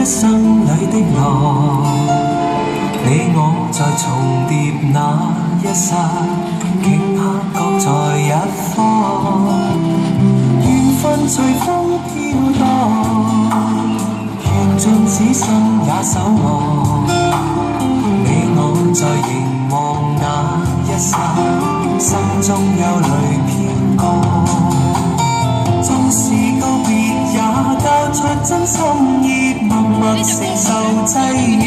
一生裏的浪，你我在重疊那一剎，頃刻各在一方，緣分隨風飄蕩，緣盡此生也守望。你我在凝望那一剎，心中有淚飄降。縱是告別也交出真心意，默默承受際遇。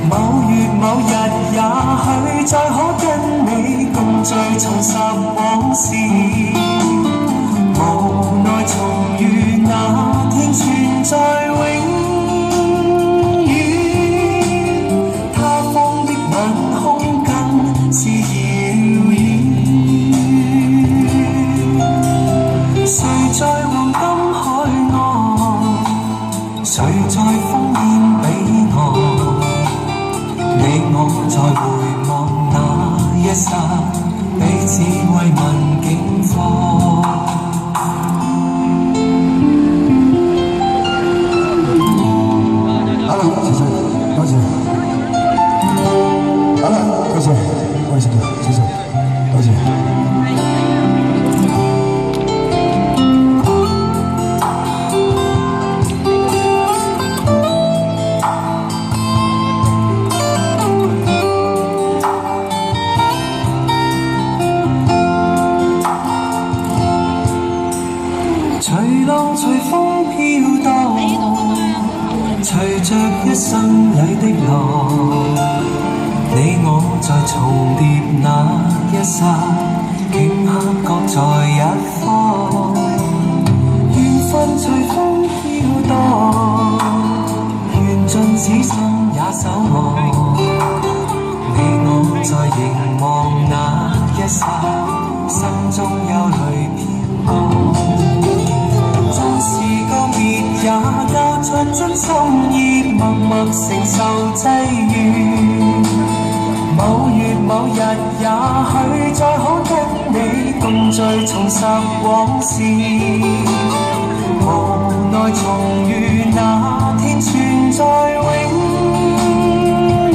某月某日也許再可跟你共聚重拾往事，無奈重遇那天存在永遠，他方的晚空更是遙遠。誰在黃金海岸，誰在烽煙彼岸，你我在回望那一剎，彼此慰問境況。好了，謝謝，多謝。好了，多謝，我謝謝，多謝。隨浪隨風飄蕩，隨着一生裏的浪，你我在重疊那一剎，頃刻各在一方，緣分隨風飄蕩，緣盡此生也守望。你我在凝望那一剎，心中有淚飄降。縱是告別也交出真心意，默默承受際遇。某月某日也許再可跟你共聚重拾往事，無奈重遇那天存在永遠，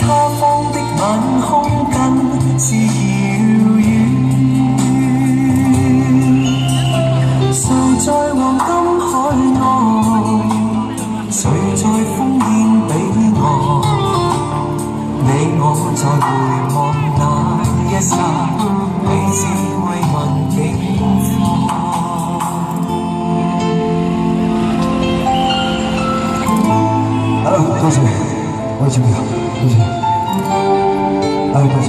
他方的晚空更是遙遠。誰在黃金海岸，誰在烽煙彼岸，你我在回望那一剎，彼此慰問境況。好了，多謝，我謝謝，多謝。多謝。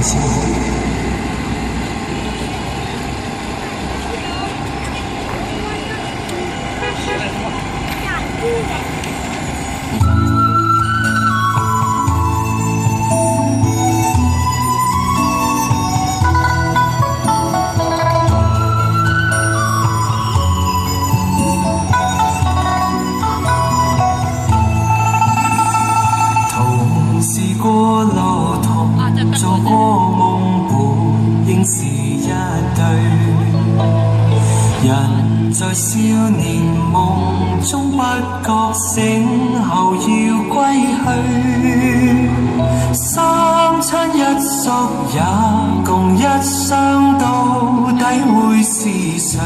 謝謝。同是過路，同做過夢，本應是一對。人在少年夢中不覺醒，後要歸去。三餐一宿也共一雙，到底會是誰？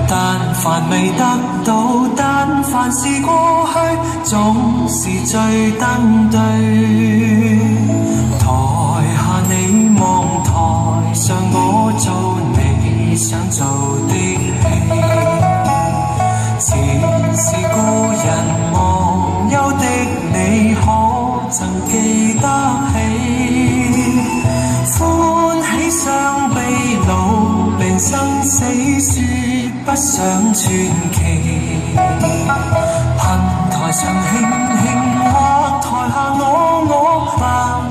但凡未得到，但凡是過去，總是最登對。台下你望，台上我做你想做的戲。前是故人忘憂的你，可曾記得起？歡喜傷悲老病生死，說不上傳奇。憑台上輕輕，或台下我，不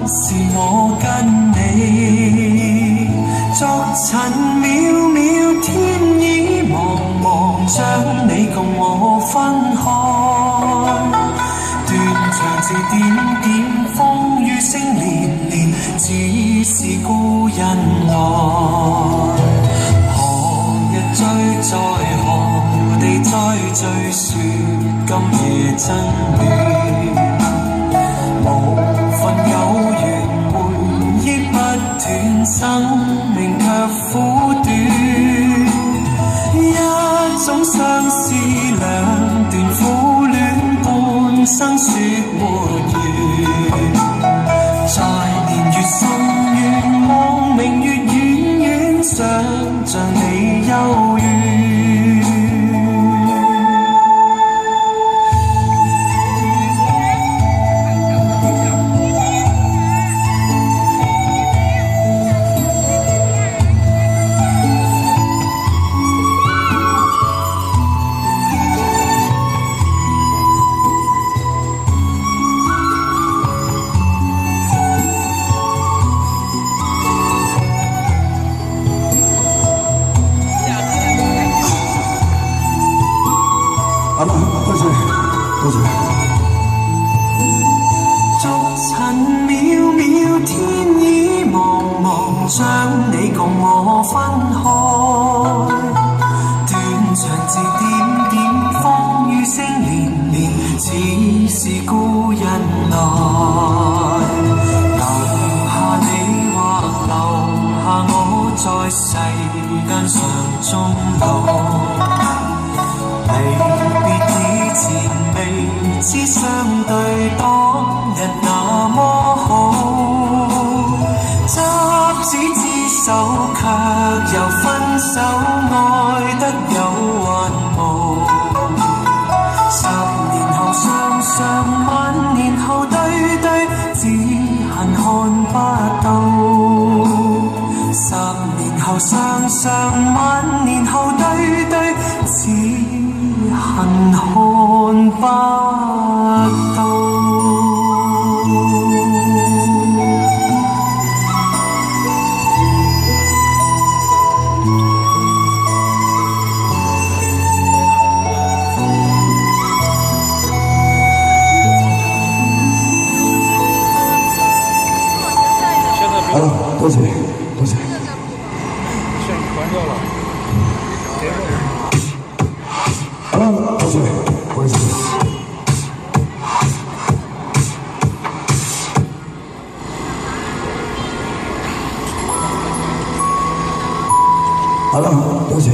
是我跟你。逐塵渺渺，天意茫茫，將你共我分開。斷腸字點點，風雨真戀，無份有緣回憶不斷，生命卻苦短。一種相思兩段苦戀，半生說沒完。在年月深遠，望明月遠遠，想像你幽怨。多謝。逐塵渺渺，天意茫茫，將你共我分開。斷腸字點點，風雨聲連連，似是故人來。留下你或留下我，在世間上終老。離別以前未知相對當日那麼好，執子之手卻又分手，愛得有還無。10年後雙雙，萬年後對對，只恨看不到。10年後雙雙，萬年後對對，只恨看不到。好了，多謝。关掉了。好了，多謝，不好意思。好了，多謝。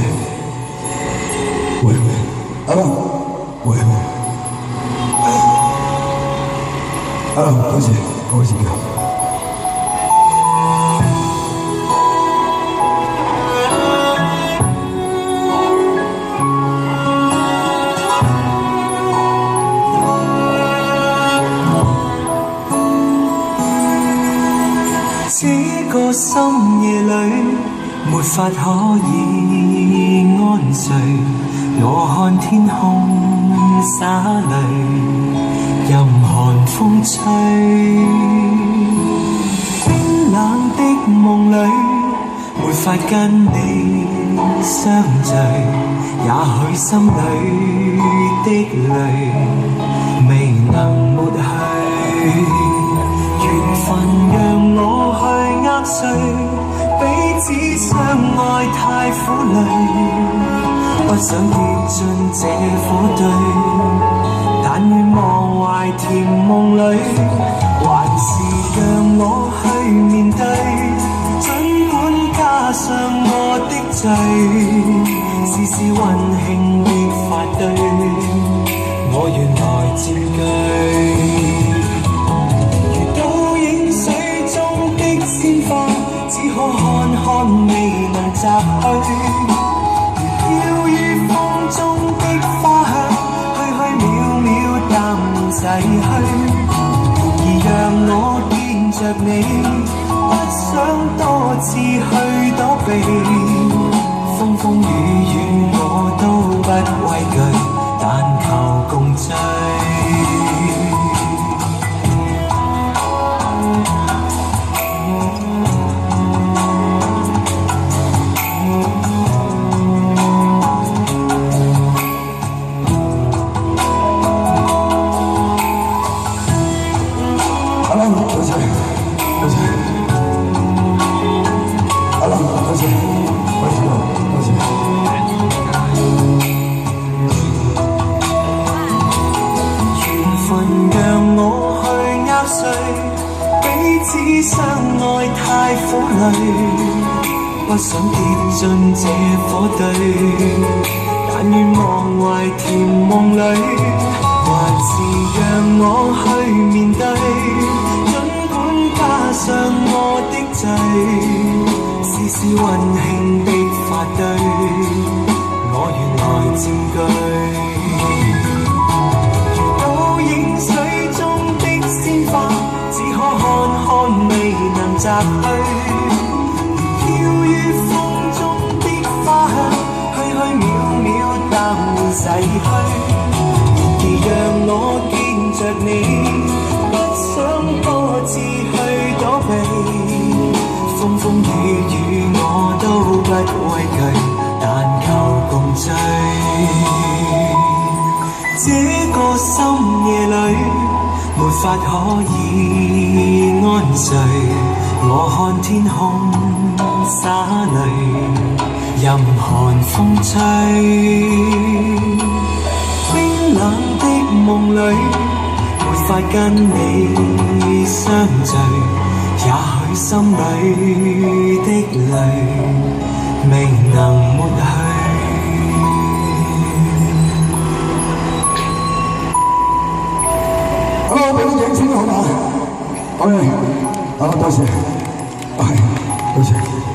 喂，好了，喂。好了，多謝，不好意思。這個深夜裏，沒法可以安睡。我看天空灑淚，任寒風吹。冰冷的夢裏，沒法跟你相聚。也許心裏的淚未能抹去。緣分讓我去握碎，彼此相愛太苦累，不想跌進這苦堆，但願忘懷甜夢裏，還是讓我去面對，儘管加上我的罪，事事溫馨的法對，我願來佔據。鮮花只可看看，未能摘去。飄於風中的花香，虛渺渺淡逝去。而讓我見着你，不想多次去躲避。風風雨雨我都不畏懼，但求共醉。相愛太苦累，不想跌進這火堆，但願忘懷甜夢裏，還是讓我去面對。儘管加上我的罪，絲絲溫馨的發堆，我願來佔據。倒影水中的鮮花，只可看看未能摘去。飄於風中的花香，虛虛渺渺淡然逝去。然而讓我見着你，不想多次去躲避。風風雨雨我都不畏懼，但求共聚。這個深夜裏，沒法可以安睡。我看天空灑淚，任寒風吹。冰冷的夢裏，沒法跟你相聚。也許心裏的淚，未能抹去。好，俾啲影先好嘛？OK，好，多謝，係，多謝。